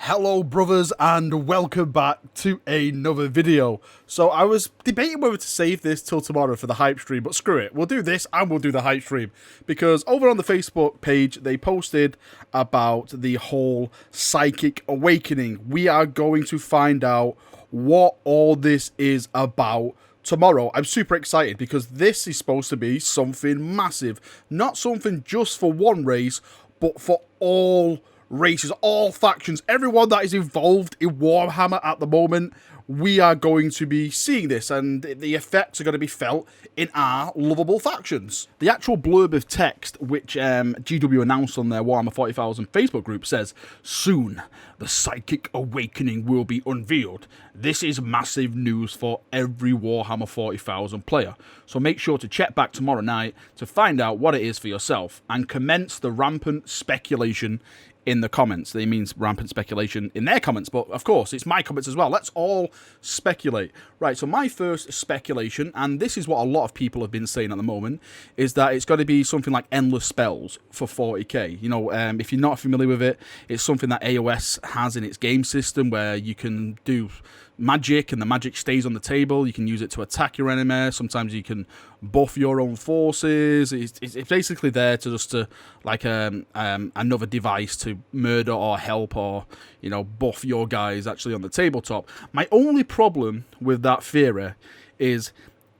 Hello brothers and welcome back to another video. So I was debating whether to save this till tomorrow for the hype stream, but screw it, we'll do this and we'll do the hype stream. Because over on the Facebook page they posted about the whole psychic awakening. We are going to find out what all this is about tomorrow. I'm super excited because this is supposed to be something massive. Not something just for one race, but for all races, all factions, everyone that is involved in Warhammer at the moment. We are going to be seeing this, and the effects are going to be felt in our lovable factions. The actual blurb of text, which GW announced on their Warhammer 40,000 Facebook group, says, "Soon, the psychic awakening will be unveiled. This is massive news for every Warhammer 40,000 player. So make sure to check back tomorrow night to find out what it is for yourself, and commence the rampant speculation in the comments." They means rampant speculation in their comments, but of course it's my comments as well. Let's all speculate. Right, so my first speculation, and this is what a lot of people have been saying at the moment, is that it's got to be something like endless spells for 40k. You know, if you're not familiar with it, it's something that AOS has in its game system where you can do magic and the magic stays on the table. You can use it to attack your enemy. Sometimes you can buff your own forces. It's basically there to just like another device to murder or help or, you know, buff your guys actually on the tabletop. My only problem with that theory is,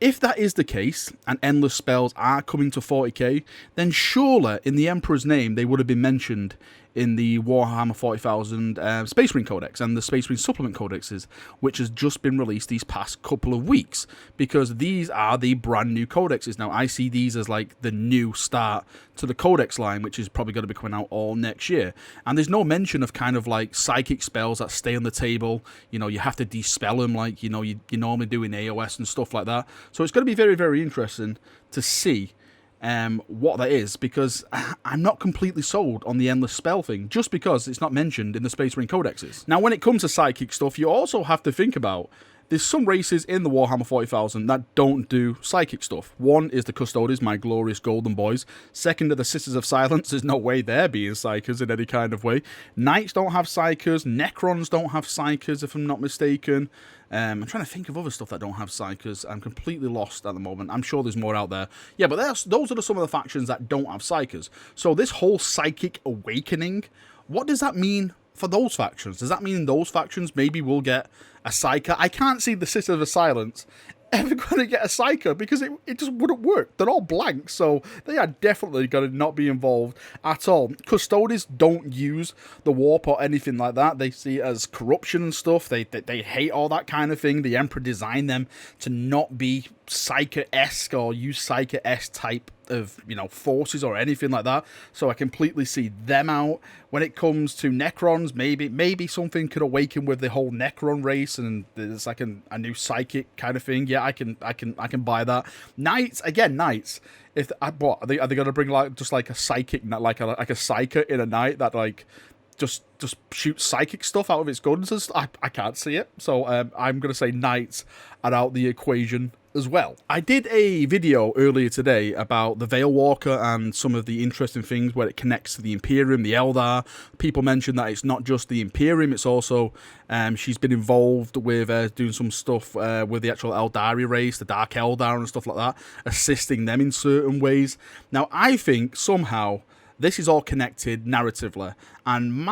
if that is the case and endless spells are coming to 40k, then surely in the Emperor's name they would have been mentioned in the Warhammer 40,000 Space Marine Codex and the Space Marine Supplement Codexes, which has just been released these past couple of weeks, because these are the brand new codexes. Now, I see these as like the new start to the codex line, which is probably going to be coming out all next year. And there's no mention of kind of like psychic spells that stay on the table. You know, you have to dispel them like, you know, you normally do in AOS and stuff like that. So it's going to be very, very interesting to see what that is, because I'm not completely sold on the endless spell thing, just because it's not mentioned in the Space Marine Codexes. Now, when it comes to psychic stuff, you also have to think about, there's some races in the Warhammer 40,000 that don't do psychic stuff. One is the Custodes, my glorious golden boys. Second are the Sisters of Silence. There's no way they're being psychers in any kind of way. Knights don't have psychers. Necrons don't have psychers, if I'm not mistaken. I'm trying to think of other stuff that don't have psychers. I'm completely lost at the moment. I'm sure there's more out there. Yeah, but those are some of the factions that don't have psychers. So this whole psychic awakening, what does that mean for those factions? Does that mean those factions maybe will get a psyker? I can't see the Sisters of Silence ever going to get a psyker, because it just wouldn't work. They're all blank, so they are definitely going to not be involved at all. Custodes don't use the warp or anything like that. They see it as corruption and stuff. They hate all that kind of thing. The Emperor designed them to not be psyker-esque or use psyker-esque type of, you know, forces or anything like that. So I completely see them out. When it comes to Necrons, maybe something could awaken with the whole Necron race, and there's like a new psychic kind of thing. Yeah, I can buy that. Knights, again, knights. If what are they going to bring, like just like a psychic, like a psyker in a knight that like just shoots psychic stuff out of its guns? I can't see it. So I'm going to say knights are out the equation as well. I did a video earlier today about the Veil Walker and some of the interesting things where it connects to the Imperium, the Eldar. People mentioned that it's not just the Imperium, it's also she's been involved with doing some stuff with the actual Eldari race, the Dark Eldar and stuff like that, assisting them in certain ways. Now, I think somehow this is all connected narratively, and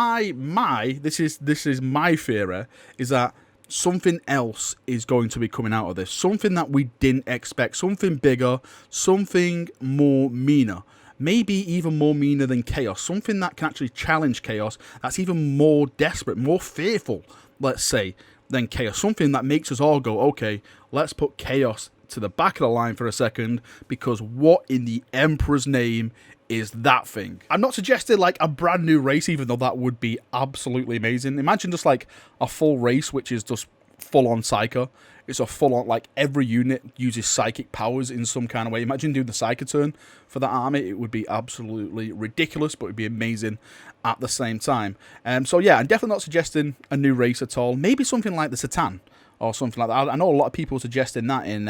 this is my theory, is that something else is going to be coming out of this. Something that we didn't expect. Something bigger. Something more meaner. Maybe even more meaner than Chaos. Something that can actually challenge Chaos. That's even more desperate, more fearful, let's say, than Chaos. Something that makes us all go, okay, let's put Chaos to the back of the line for a second, because what in the Emperor's name is that thing? I'm not suggesting like a brand new race, even though that would be absolutely amazing. Imagine just like a full race which is just full on psyker. It's a full on, like, every unit uses psychic powers in some kind of way. Imagine doing the psyker turn for that army. It would be absolutely ridiculous, but it would be amazing at the same time. So yeah, I'm definitely not suggesting a new race at all. Maybe something like the Satan or something like that. I know a lot of people suggesting that in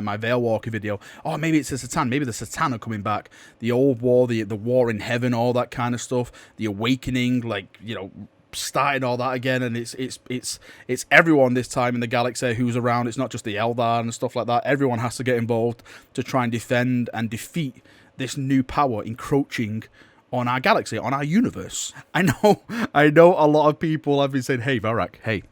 my Veil Walker video. Oh, maybe it's the Satan. Maybe the Satan are coming back. The old war, the war in heaven, all that kind of stuff. The awakening, like, you know, starting all that again, and it's everyone this time in the galaxy who's around. It's not just the Eldar and stuff like that. Everyone has to get involved to try and defend and defeat this new power encroaching on our galaxy, on our universe. I know a lot of people have been saying, hey Varak, hey,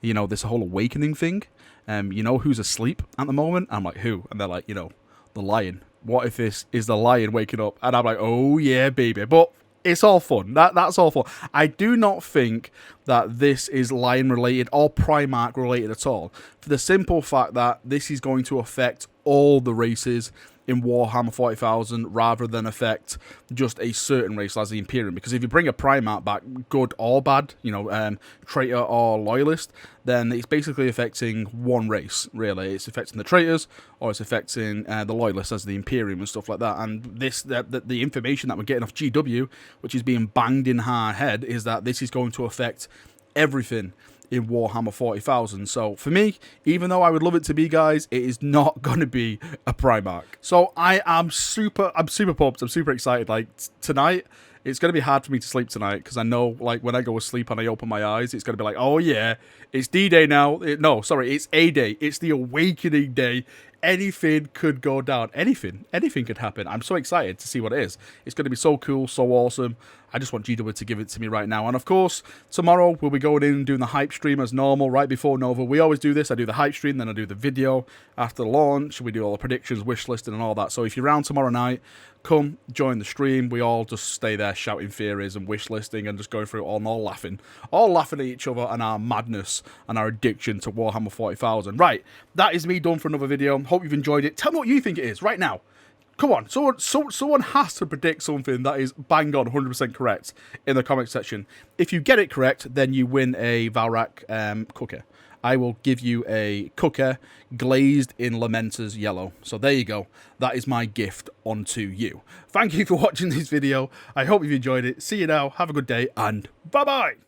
you know, this whole awakening thing, you know who's asleep at the moment? I'm like, who? And they're like, you know, the lion. What if this is the lion waking up? And I'm like, oh yeah, baby. But it's all fun. That's all fun. I do not think that this is lion related or Primarch related at all, for the simple fact that this is going to affect all the races in Warhammer 40,000 rather than affect just a certain race as the Imperium. Because if you bring a Primarch back, good or bad, you know, traitor or loyalist, then it's basically affecting one race, really. It's affecting the traitors, or it's affecting the loyalists as the Imperium and stuff like that. And this, the information that we're getting off GW, which is being banged in our head, is that this is going to affect everything in Warhammer 40,000. So for me, even though I would love it to be, guys, it is not going to be a Primarch. So I'm super pumped. I'm super excited. Like tonight, it's going to be hard for me to sleep tonight because I know, like, when I go to sleep and I open my eyes, it's going to be like, oh yeah, it's D-Day now. No, sorry, it's A-Day. It's the Awakening Day. Anything could go down. Anything could happen. I'm so excited to see what it is. It's going to be so cool, so awesome. I just want GW to give it to me right now. And of course, tomorrow we'll be going in and doing the hype stream as normal, right before Nova. We always do this. I do the hype stream, then I do the video after the launch. We do all the predictions, wish listing, and all that. So if you're around tomorrow night, come join the stream. We all just stay there shouting theories and wish listing and just going through it all and all laughing at each other and our madness and our addiction to Warhammer 40,000. Right, that is me done for another video. Hope you've enjoyed it. Tell me what you think it is right now. Come on, someone has to predict something that is bang on 100% correct in the comment section. If you get it correct, then you win a Valrak cooker. I will give you a cooker glazed in Lamenter's yellow. So there you go. That is my gift onto you. Thank you for watching this video. I hope you've enjoyed it. See you now. Have a good day and bye-bye.